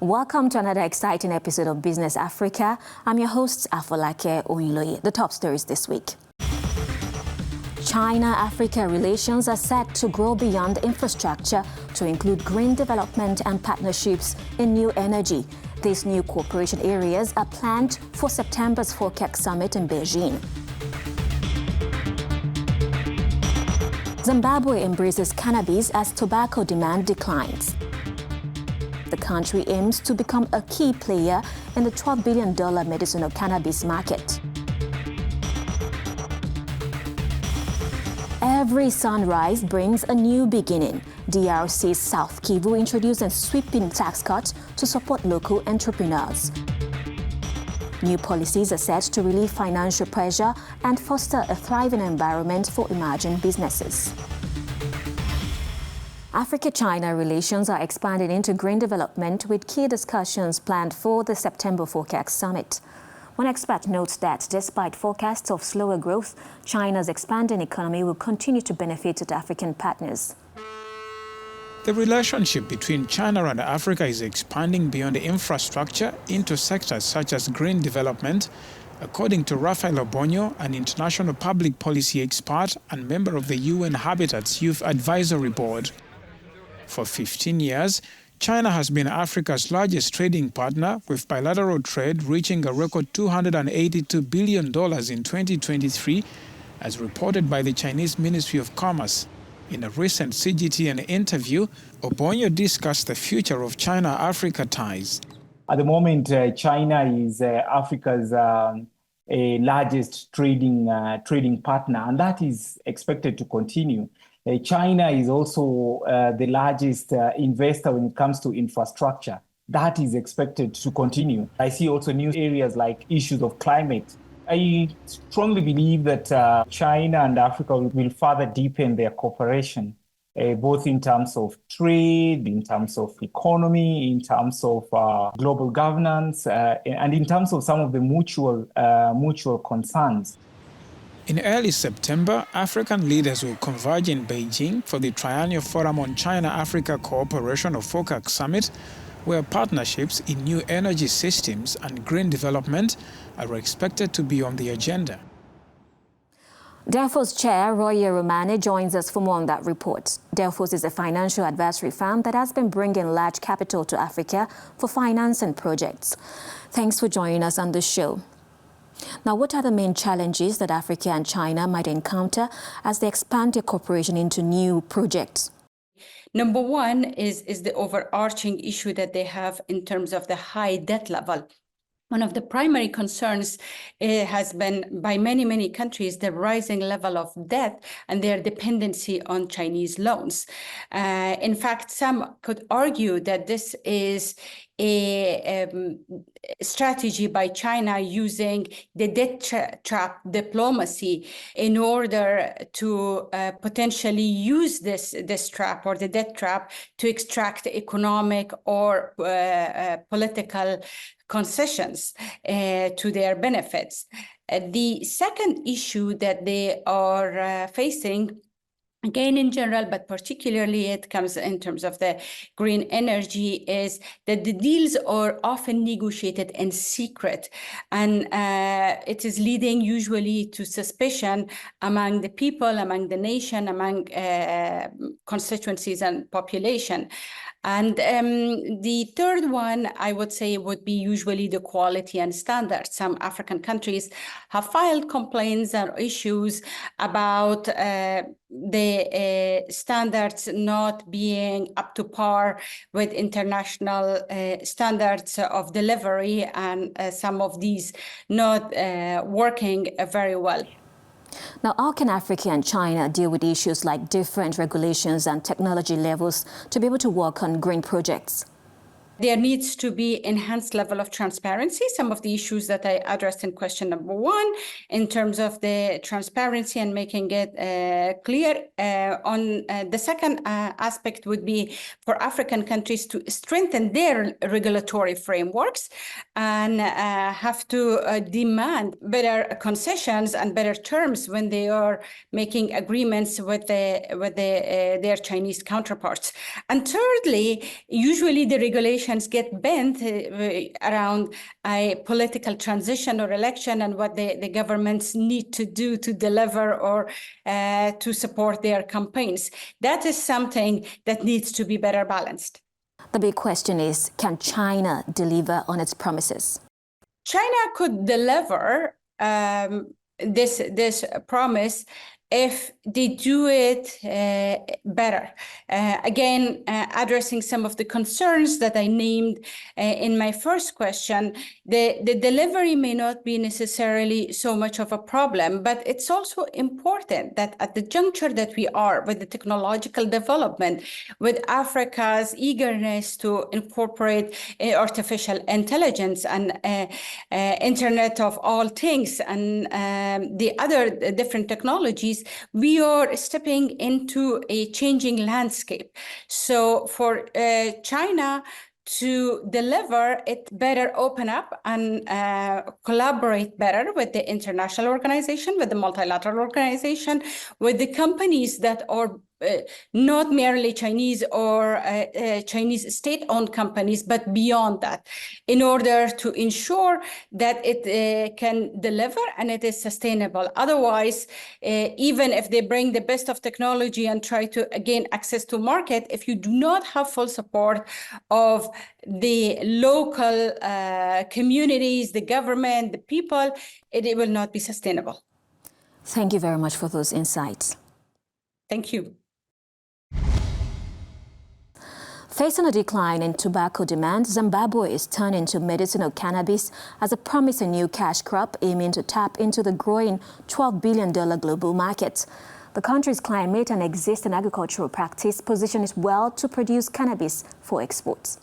Welcome to another exciting episode of Business Africa. I'm your host, Focac. The top stories this week. China-Africa relations are set to grow beyond infrastructure to include green development and partnerships in new energy. These new cooperation areas are planned for September's Focac summit in Beijing. Zimbabwe embraces cannabis as tobacco demand declines. The country aims to become a key player in the $12 billion medicinal cannabis market. Every sunrise brings a new beginning. DRC's South Kivu introduced a sweeping tax cut to support local entrepreneurs. New policies are set to relieve financial pressure and foster a thriving environment for emerging businesses. Africa-China relations are expanding into green development with key discussions planned for the September Focac summit. One expert notes that despite forecasts of slower growth, China's expanding economy will continue to benefit its African partners. The relationship between China and Africa is expanding beyond infrastructure into sectors such as green development, according to Rafael Obonyo, an international public policy expert and member of the UN Habitat's Youth Advisory Board. For 15 years, China has been Africa's largest trading partner, with bilateral trade reaching a record $282 billion in 2023, as reported by the Chinese Ministry of Commerce. In a recent CGTN interview, Obonyo discussed the future of China-Africa ties. At the moment, China is Africa's largest trading partner, and that is expected to continue. China is also the largest investor when it comes to infrastructure. That is expected to continue. I see also new areas like issues of climate. I strongly believe that China and Africa will further deepen their cooperation, both in terms of trade, in terms of economy, in terms of global governance, and in terms of some of the mutual concerns. In early September, African leaders will converge in Beijing for the Triennial Forum on China-Africa Cooperation or Focac Summit, where partnerships in new energy systems and green development are expected to be on the agenda. Delphos Chair Roya Romane joins us for more on that report. Delphos is a financial advisory firm that has been bringing large capital to Africa for financing projects. Thanks for joining us on the show. Now, what are the main challenges that Africa and China might encounter as they expand their cooperation into new projects? Number one is the overarching issue that they have in terms of the high debt level. One of the primary concerns has been by many countries the rising level of debt and their dependency on Chinese loans. In fact, some could argue that this is a strategy by China using the debt trap diplomacy in order to potentially use this trap or the debt trap to extract economic or political concessions to their benefits. The second issue that they are facing, again in general, but particularly it comes in terms of the green energy, is that the deals are often negotiated in secret, and it is leading usually to suspicion among the people, among the nation, among constituencies and population. And the third one, I would say, would be usually the quality and standards. Some African countries have filed complaints and issues about the standards not being up to par with international standards of delivery, and some of these not working very well. Now, how can Africa and China deal with issues like different regulations and technology levels to be able to work on green projects? There needs to be enhanced level of transparency. Some of the issues that I addressed in question number one, in terms of the transparency and making it clear. The second aspect would be for African countries to strengthen their regulatory frameworks and have to demand better concessions and better terms when they are making agreements with their Chinese counterparts. And thirdly, usually the regulation politicians get bent around a political transition or election and what the governments need to do to deliver or to support their campaigns. That is something that needs to be better balanced. The big question is, can China deliver on its promises? China could deliver this promise if they do it better. Again, addressing some of the concerns that I named in my first question, the delivery may not be necessarily so much of a problem, but it's also important that at the juncture that we are with the technological development, with Africa's eagerness to incorporate artificial intelligence and Internet of all things and the other different technologies, we are stepping into a changing landscape. So for China to deliver, it better open up and collaborate better with the international organization, with the multilateral organization, with the companies that are not merely Chinese or Chinese state-owned companies, but beyond that, in order to ensure that it can deliver and it is sustainable. Otherwise, even if they bring the best of technology and try to gain access to market, if you do not have full support of the local communities, the government, the people, it will not be sustainable. Thank you very much for those insights. Thank you. Facing a decline in tobacco demand, Zimbabwe is turning to medicinal cannabis as a promising new cash crop aiming to tap into the growing $12 billion global market. The country's climate and existing agricultural practice position it well to produce cannabis for exports.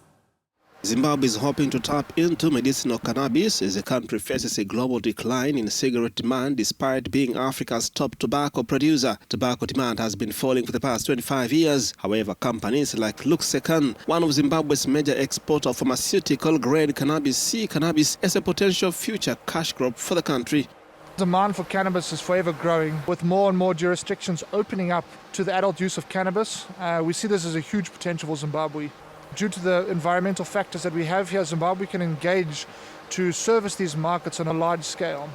Zimbabwe is hoping to tap into medicinal cannabis as the country faces a global decline in cigarette demand despite being Africa's top tobacco producer. Tobacco demand has been falling for the past 25 years. However, companies like Focac, one of Zimbabwe's major exporters of pharmaceutical-grade cannabis, see cannabis as a potential future cash crop for the country. Demand for cannabis is forever growing, with more and more jurisdictions opening up to the adult use of cannabis. We see this as a huge potential for Zimbabwe. Due to the environmental factors that we have here, Zimbabwe can engage to service these markets on a large scale.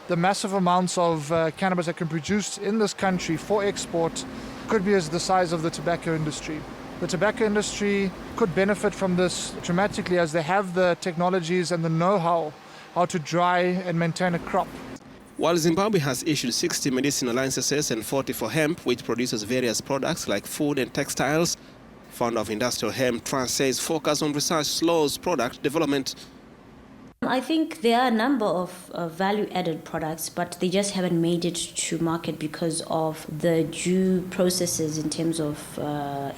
The massive amounts of cannabis that can be produced in this country for export could be as the size of the tobacco industry. The tobacco industry could benefit from this dramatically as they have the technologies and the know-how how to dry and maintain a crop. While Zimbabwe has issued 60 medicinal licenses and 40 for hemp, which produces various products like food and textiles, founder of industrial hemp Trans says focus on research slows product development. I think there are a number of value-added products, but they just haven't made it to market because of the due processes in terms of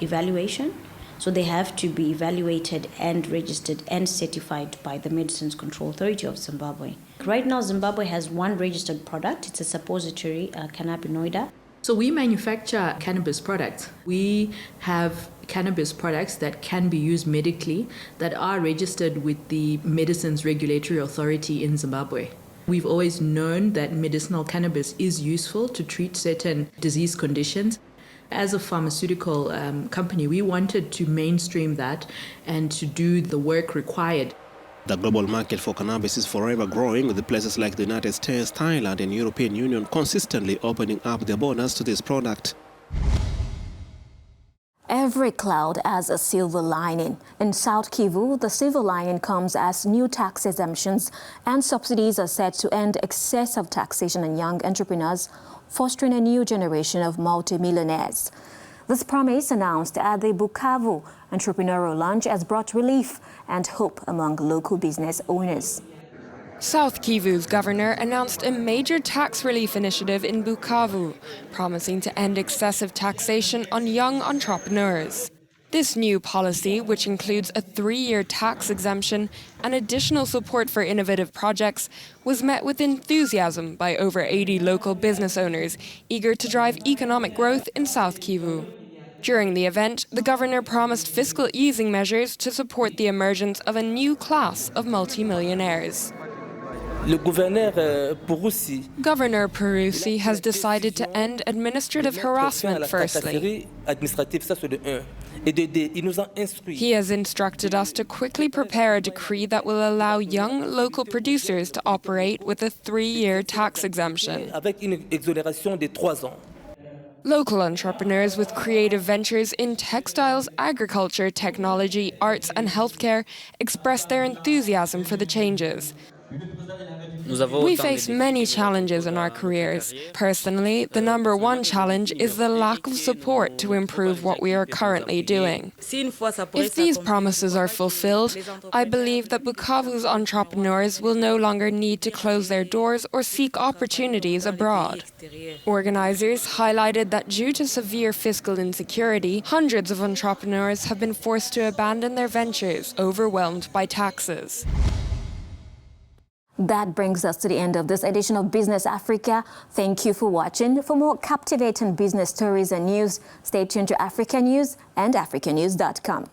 evaluation. So they have to be evaluated and registered and certified by the Medicines Control Authority of Zimbabwe. Right now, Zimbabwe has one registered product. It's a suppository, cannabinoida. So we manufacture cannabis products. We have cannabis products that can be used medically that are registered with the Medicines Regulatory Authority in Zimbabwe. We've always known that medicinal cannabis is useful to treat certain disease conditions. As a pharmaceutical company, we wanted to mainstream that and to do the work required. The global market for cannabis is forever growing, with places like the United States, Thailand and European Union consistently opening up their borders to this product. Every cloud has a silver lining. In South Kivu, the silver lining comes as new tax exemptions and subsidies are set to end excessive taxation on young entrepreneurs, fostering a new generation of multimillionaires. This promise, announced at the Bukavu Entrepreneurial Lunch, has brought relief and hope among local business owners. South Kivu's governor announced a major tax relief initiative in Bukavu, promising to end excessive taxation on young entrepreneurs. This new policy, which includes a 3-year tax exemption and additional support for innovative projects, was met with enthusiasm by over 80 local business owners eager to drive economic growth in South Kivu. During the event, the governor promised fiscal easing measures to support the emergence of a new class of multimillionaires. Governor Peruzzi has decided to end administrative harassment firstly. He has instructed us to quickly prepare a decree that will allow young local producers to operate with a 3-year tax exemption. Local entrepreneurs with creative ventures in textiles, agriculture, technology, arts and healthcare expressed their enthusiasm for the changes. We face many challenges in our careers. Personally, the #1 challenge is the lack of support to improve what we are currently doing. If these promises are fulfilled, I believe that Bukavu's entrepreneurs will no longer need to close their doors or seek opportunities abroad. Organizers highlighted that due to severe fiscal insecurity, hundreds of entrepreneurs have been forced to abandon their ventures, overwhelmed by taxes. That brings us to the end of this edition of Business Africa. Thank you for watching. For more captivating business stories and news, stay tuned to Africanews and Africanews.com.